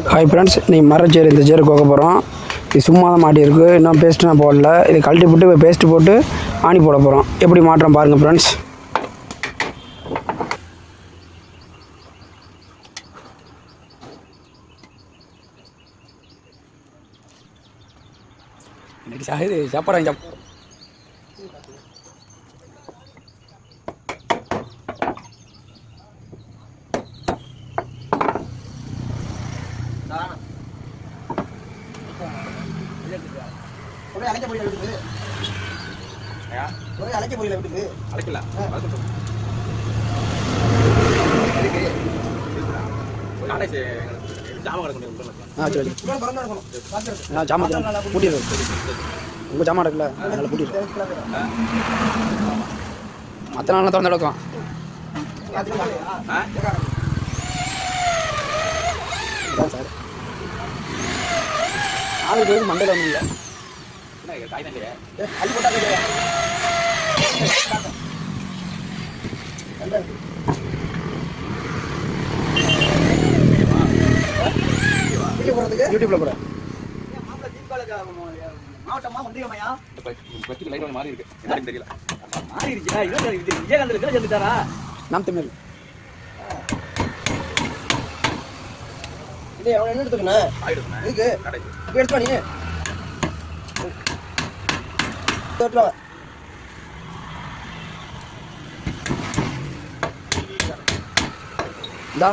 Hi friends, இன்றைக்கி மரச்சேர் இந்த சேர் கோக்க போகிறோம். இது சும்மா தான் மாட்டியிருக்கு, இன்னும் பேஸ்ட்டு நான் போடல. இது கழட்டி போட்டு இப்போ பேஸ்ட்டு போட்டு ஆணி போட போகிறோம். எப்படி மாட்டுறோம் பாருங்கள் ஃப்ரெண்ட்ஸ். இன்னைக்கு சாப்பாடு அழைக்க முடியல விட்டுது. அழைக்க முடியல விட்டுது. அழைக்கல உங்க ஜாமான் இருக்குல்ல, அதனால பூட்டிடு. மற்ற நாள் திறந்து நடக்கும். சார் ஆளுக்கு மண்டல ஒன்றும் இல்லை. யூடியூப்ல போட மாவட்டமா ஒன்றியமையா மாறி இருக்கு. தெரியல மாறி இருக்கா? விஜயகாந்த் சேர்ந்துட்டாரா? நாம் தமிழ் இது அவன் என்ன எடுத்துக்கணும்? இதுக்கு எடுத்துவா நீ இந்தா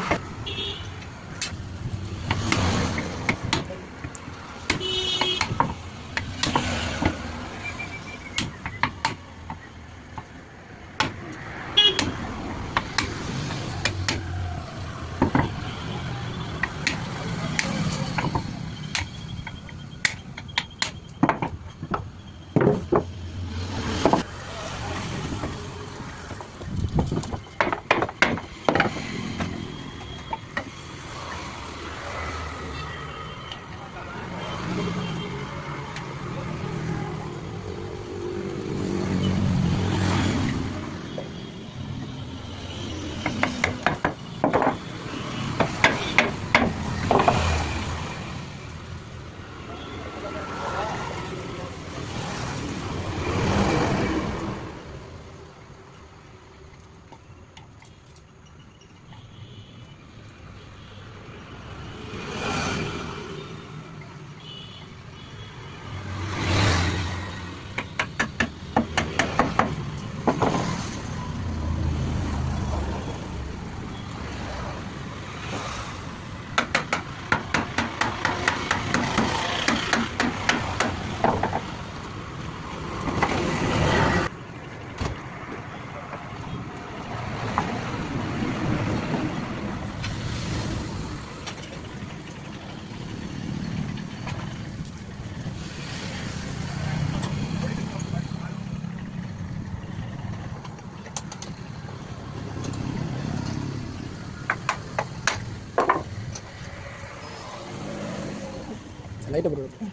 லைட்டை போட்டு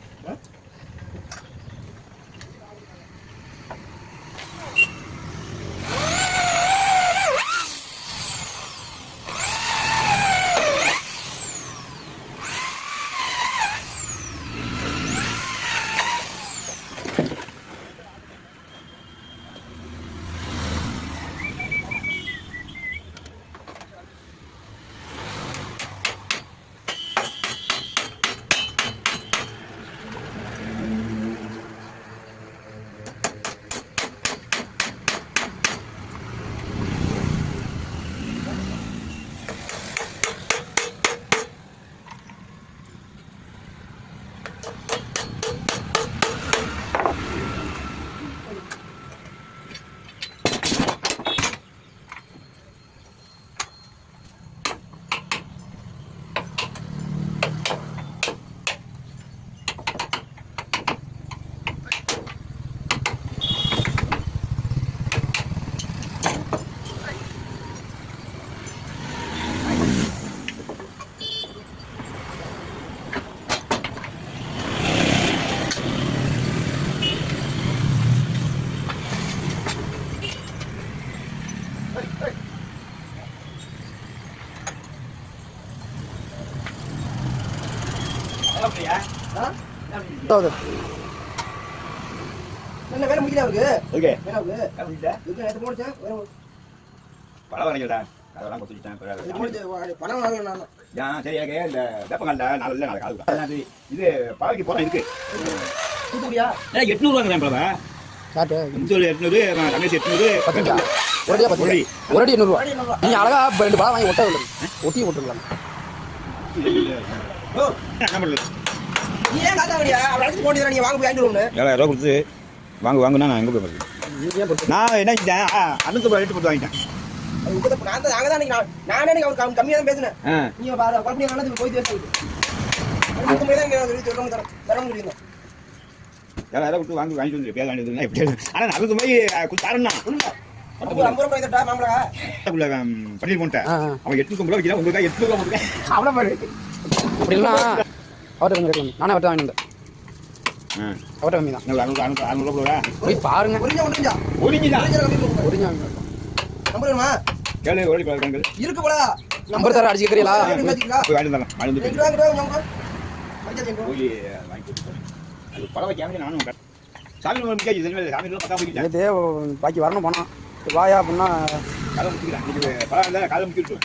என்ன வேலை முடியல அவருக்கு? ஓகே. வேலை அவருக்கு? நேற்று போடுச்சேன். பழம் வாங்கிடா. அதெல்லாம் கொடுத்துட்டேன். பணம் வாங்கல நான். சரி எனக்கு இந்த வேப்பங்கல்ல நாளில் நாளைக்கு ஆகுது. இது பாவைக்கு போகிறோம் இருக்கு. தூத்துக்குடியா? 800 வாங்குறேன் பழவா. சாப்பிட்டு 800 ரமேஷ் 800 10 ஒரே 10 ஒரு அடி 800 ரூபா. நீங்க அழகா 2 பழம் வாங்கி ஒட்ட ஒட்டி போட்டுக்கலாம். நீ ஏன் காத்தா வரியா? அவளை அழைச்சிட்டு போட்டு நீங்க வாங்க போய் வாங்கிட்டு வரணும். 7000 ரூபா கொடுத்து வாங்குனா நான் எங்கே போய் நான் என்ன செஞ்சேன் அண்ணன் ரேட்டு போட்டு வாங்கிட்டேன். அது உங்க நான் தான் நானே அவருக்கு கம்மியாக தான் பேசினேன். நீங்க குழப்பம் பண்ணது போய் பேசுறது. அதுக்கு மேலே தர முடியும். 7000 கொடுத்து வாங்கிட்டு வந்து பேர் வாங்கிட்டு வந்து எப்படி ஆனால் அதுக்கு போய் தரேன்னா 50 ரூபாய் தட்டா மாமலா பண்ணி போட்டேன். அவன் 850 ரூபா வைக்கிறேன் உங்களுக்கு 800 ரூபா கொடுக்குறேன். அவ்வளோ பாரு அப்படின்னா அவர்கிட்ட கொஞ்சம் கேட்கலாம். நானே அவர்கிட்ட வாங்கிட்டு வந்தேன். அவர்கிட்ட கம்மி தான். 600 ரூபா போய் பாருங்க. ஒரிஞ்சா நம்பர் வேணுமா? கேளு ஓடி பழக்கங்கள் இருக்கு போல நம்பர் தர அடிச்சு கேட்கறீங்களா? போய் வாங்கிட்டு வரலாம். அது பழம் வைக்காம நானும் சாமி சாமி பாக்கி வரணும் போனா வாயா அப்படின்னா காலை முடிச்சுக்கிறேன். பழம் இருந்தால் காலை முடிச்சுட்டு